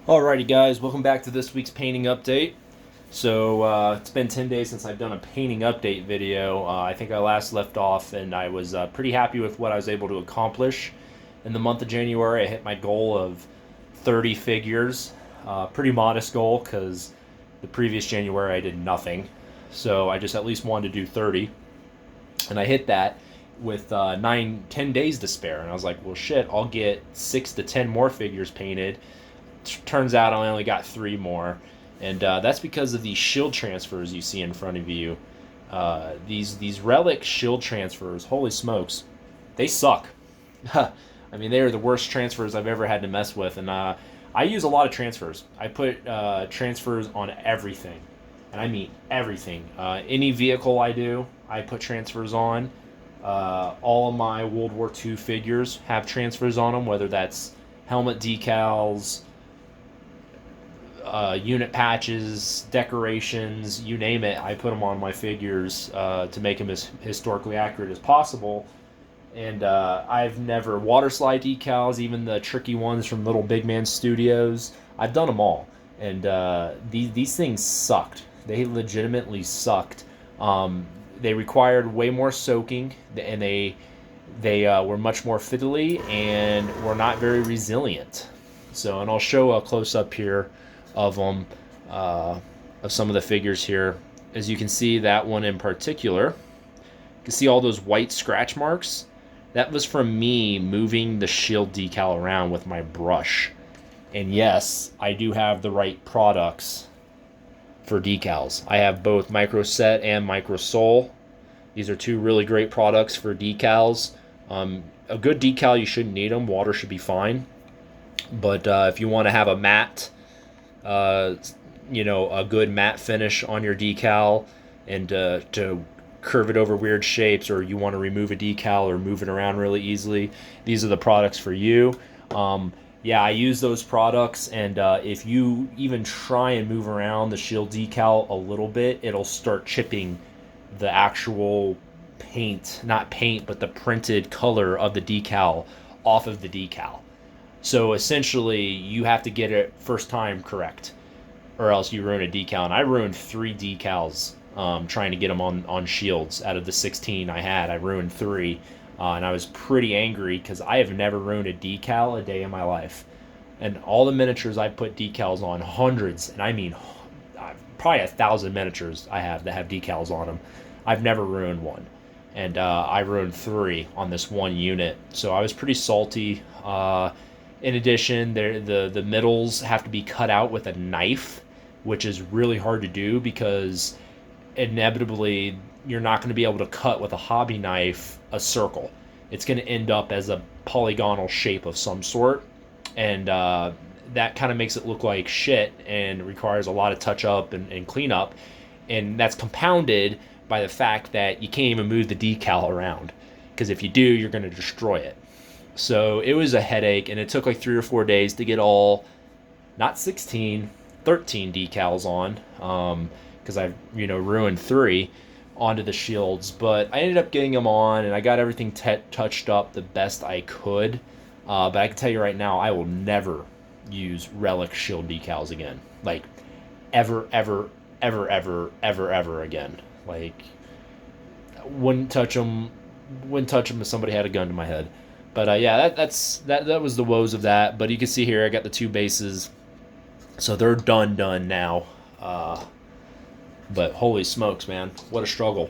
Alrighty guys, welcome back to this week's painting update. So it's been 10 days since I've done a painting update video. I think I last left off and I was pretty happy with what I was able to accomplish. In the month of January I hit my goal of 30 figures. Pretty modest goal because the previous January I did nothing. So I just at least wanted to do 30. And I hit that with 10 days to spare. And I was like, well shit, I'll get 6 to 10 more figures painted. Turns out I only got 3 more, and that's because of these shield transfers you see in front of you. These relic shield transfers, holy smokes, they suck. I mean, they are the worst transfers I've ever had to mess with, and I use a lot of transfers. I put transfers on everything, and I mean everything. Any vehicle I do, I put transfers on. All of my World War II figures have transfers on them, whether that's helmet decals, unit patches, decorations, you name it. I put them on my figures to make them as historically accurate as possible. And I've never water slide decals, even the tricky ones from Little Big Man Studios. I've done them all, and these things sucked. They legitimately sucked. They required way more soaking, and they were much more fiddly and were not very resilient. So, and I'll show a close up here of them, of some of the figures here. As you can see, that one in particular, you can see all those white scratch marks. That was from me moving the shield decal around with my brush. And yes, I do have the right products for decals. I have both Microset and Microsol. These are two really great products for decals. A good decal, you shouldn't need them. Water should be fine. But if you want to have a matte, a good matte finish on your decal, and to curve it over weird shapes, or you want to remove a decal or move it around really easily, these are the products for you. Yeah, I use those products, and if you even try and move around the shield decal a little bit, it'll start chipping the actual paint, not paint, but the printed color of the decal off of the decal. So essentially, you have to get it first time correct, or else you ruin a decal. And I ruined 3 decals trying to get them on shields. Out of the 16 I had, I ruined 3. And I was pretty angry because I have never ruined a decal a day in my life. And all the miniatures I put decals on, hundreds, and I mean probably 1,000 miniatures I have that have decals on them. I've never ruined one. And I ruined 3 on this one unit. So I was pretty salty. In addition, the middles have to be cut out with a knife, which is really hard to do because inevitably you're not going to be able to cut with a hobby knife a circle. It's going to end up as a polygonal shape of some sort, and that kind of makes it look like shit and requires a lot of touch up and clean up, and that's compounded by the fact that you can't even move the decal around, because if you do, you're going to destroy it. So it was a headache, and it took like 3 or 4 days to get all, not 16, 13 decals on, because I ruined 3 onto the shields. But I ended up getting them on, and I got everything touched up the best I could. But I can tell you right now, I will never use relic shield decals again. Like, ever, ever, ever, ever, ever, ever again. Like, wouldn't touch them if somebody had a gun to my head. But yeah, that was the woes of that. But you can see here I got the 2 bases, so they're done now. But holy smokes, man, what a struggle.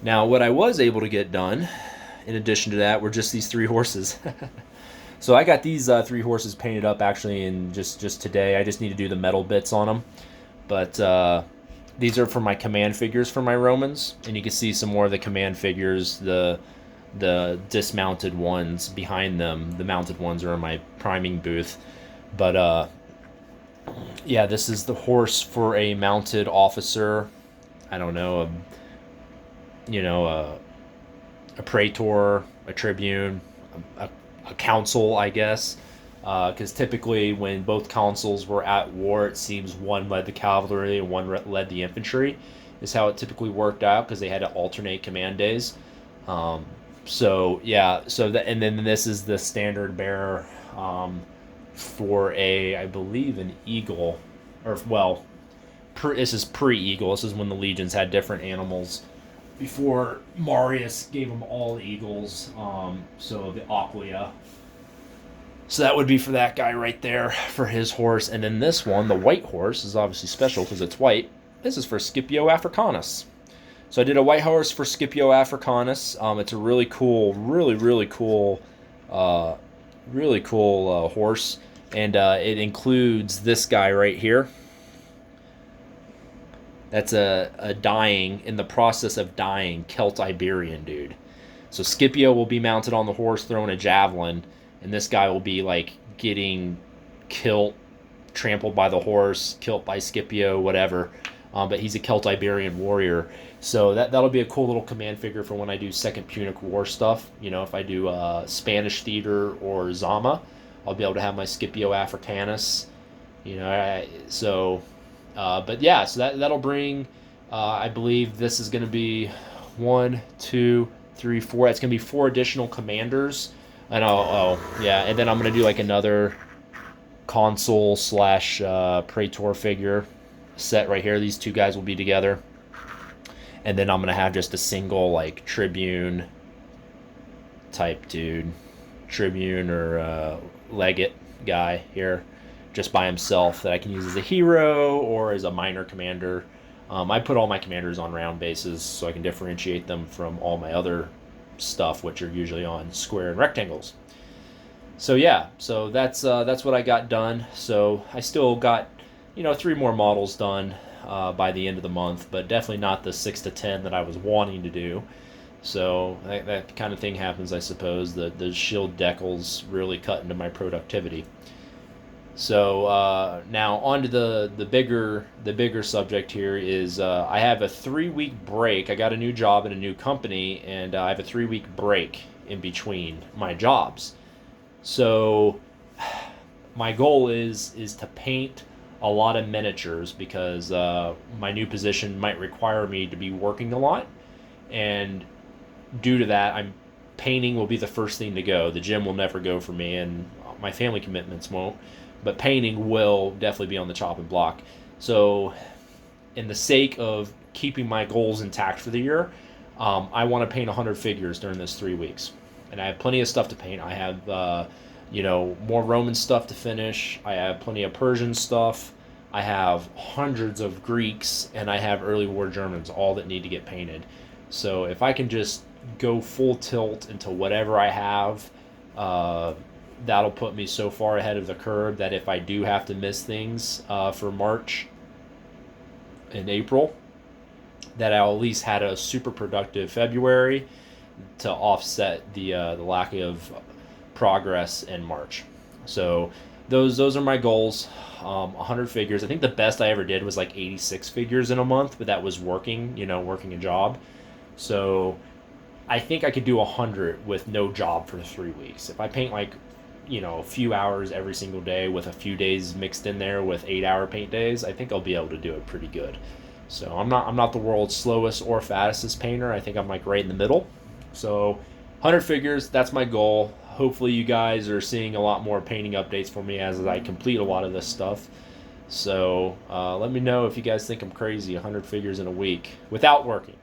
Now, what I was able to get done, in addition to that, were just these 3 horses. So I got these 3 horses painted up actually in just today. I just need to do the metal bits on them. But these are for my command figures for my Romans, and you can see some more of the command figures. The dismounted ones behind them, the mounted ones are in my priming booth. But yeah, this is the horse for a mounted officer. I don't know, a praetor, a tribune, a council, I guess. Because typically when both consuls were at war, it seems one led the cavalry and one led the infantry, is how it typically worked out, because they had to alternate command days. So yeah, and then this is the standard bearer for I believe an eagle, or well, this is pre-eagle. This is when the legions had different animals before Marius gave them all eagles. So the Aquila. So that would be for that guy right there for his horse. And then this one, the white horse, is obviously special because it's white. This is for Scipio Africanus. So I did a white horse for Scipio Africanus. It's a really cool, really cool, horse. And it includes this guy right here. That's a dying, in the process of dying, Celt-Iberian dude. So Scipio will be mounted on the horse throwing a javelin, and this guy will be like getting killed, trampled by the horse, killed by Scipio, whatever. But he's a Celt-Iberian warrior. So that'll be a cool little command figure for when I do Second Punic War stuff. You know, if I do Spanish Theater or Zama, I'll be able to have my Scipio Africanus. You know, but yeah, so that'll bring, I believe this is going to be 1, 2, 3, 4. It's going to be 4 additional commanders. And yeah, and then I'm going to do like another consul / praetor figure set right here. These two guys will be together. And then I'm going to have just a single like tribune type dude, tribune or legate guy here, just by himself, that I can use as a hero or as a minor commander. I put all my commanders on round bases so I can differentiate them from all my other stuff, which are usually on square and rectangles. So yeah, so that's what I got done. So I still got 3 more models done by the end of the month, but definitely not the 6 to 10 that I was wanting to do. So that kind of thing happens, I suppose. The shield decals really cut into my productivity. So now on to the bigger subject here is I have a 3-week break. I got a new job in a new company, and I have a 3-week break in between my jobs. So my goal is to paint a lot of miniatures, because my new position might require me to be working a lot, and due to that, painting will be the first thing to go. The gym will never go for me, and my family commitments won't. But painting will definitely be on the chopping block. So, in the sake of keeping my goals intact for the year, I want to paint 100 figures during this 3 weeks. And I have plenty of stuff to paint. I have, more Roman stuff to finish. I have plenty of Persian stuff. I have hundreds of Greeks, and I have early war Germans, all that need to get painted. So if I can just go full tilt into whatever I have, that'll put me so far ahead of the curve that if I do have to miss things for March and April, that I'll at least had a super productive February to offset the lack of progress in March. So those are my goals. 100 figures. I think the best I ever did was like 86 figures in a month, but that was working a job. So I think I could do 100 with no job for 3 weeks. If I paint like a few hours every single day with a few days mixed in there with 8-hour paint days, I think I'll be able to do it pretty good. So I'm not the world's slowest or fastest painter. I think I'm like right in the middle. So 100 figures, that's my goal. Hopefully you guys are seeing a lot more painting updates for me as I complete a lot of this stuff. So let me know if you guys think I'm crazy. 100 figures in a week without working,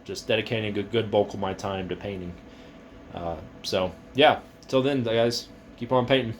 just dedicating a good bulk of my time to painting. So yeah, till then, guys, keep on painting.